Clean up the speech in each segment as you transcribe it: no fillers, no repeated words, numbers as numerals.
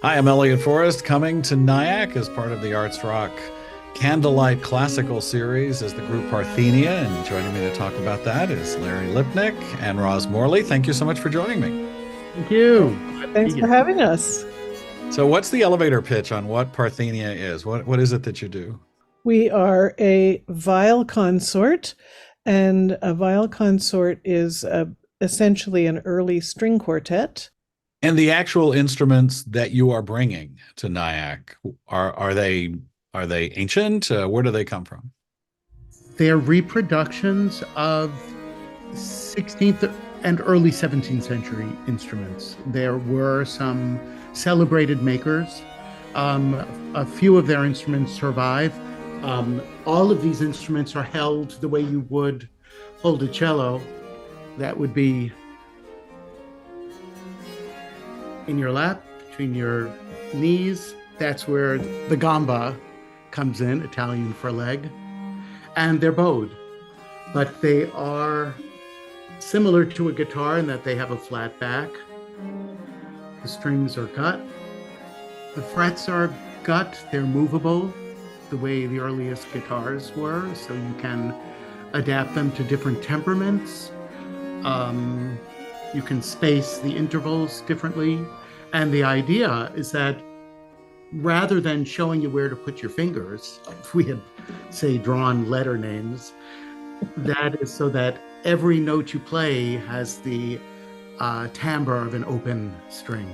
Hi, I'm Elliot Forrest, coming to Nyack as part of the Arts Rock Candlelight Classical Series as the group Parthenia. And joining me to talk about that is Larry Lipnick and Roz Morley. Thank you so much for joining me. Thank you. Glad to be Thanks for here. having us. So, what's the elevator pitch on what Parthenia is? What is it that you do? We are a viol consort, and a viol consort is essentially an early string quartet. And the actual instruments that you are bringing to Nyack are they ancient? Where do they come from? They're reproductions of 16th and early 17th century instruments. There were some celebrated makers. A few of their instruments survive. All of these instruments are held the way you would hold a cello. That would be in your lap, between your knees. That's where the gamba comes in, Italian for leg. And they're bowed, but they are similar to a guitar in that they have a flat back. The strings are cut. The frets are gut. They're movable the way the earliest guitars were, so you can adapt them to different temperaments. You can space the intervals differently. And the idea is that rather than showing you where to put your fingers, if we had, say, drawn letter names, that is so that every note you play has the timbre of an open string.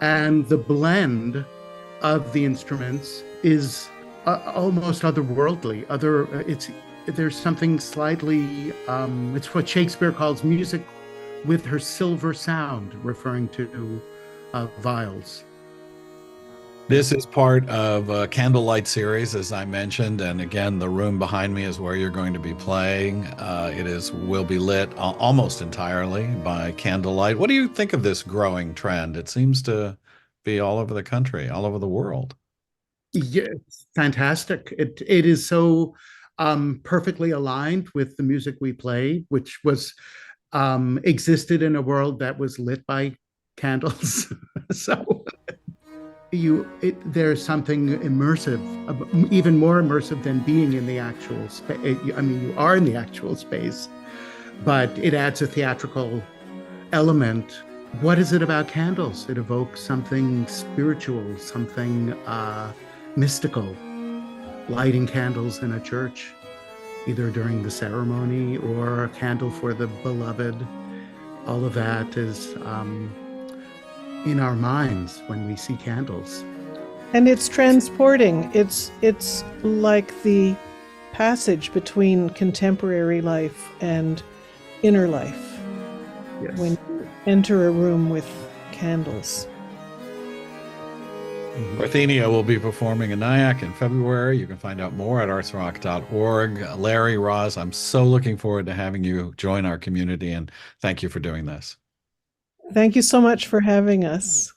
And the blend of the instruments is almost otherworldly. There's something slightly, it's what Shakespeare calls music with her silver sound, referring to viols. This is part of a candlelight series, as I mentioned, and again, the room behind me is where you're going to be playing. Will be lit almost entirely by candlelight. What do you think of this growing trend? It seems to be all over the country, all over the world. Yeah, it's fantastic. It is so perfectly aligned with the music we play, which was existed in a world that was lit by candles. So there's something immersive, even more immersive than being in the actual space. I mean, you are in the actual space, but it adds a theatrical element. What is it about candles? It evokes something spiritual, something mystical. Lighting candles in a church, either during the ceremony or a candle for the beloved. All of that is in our minds when we see candles. And it's transporting. It's like the passage between contemporary life and inner life. Yes. When you enter a room with candles. Parthenia will be performing in Nyack in February. You can find out more at artsrock.org. Larry, Roz, I'm so looking forward to having you join our community, and thank you for doing this. Thank you so much for having us.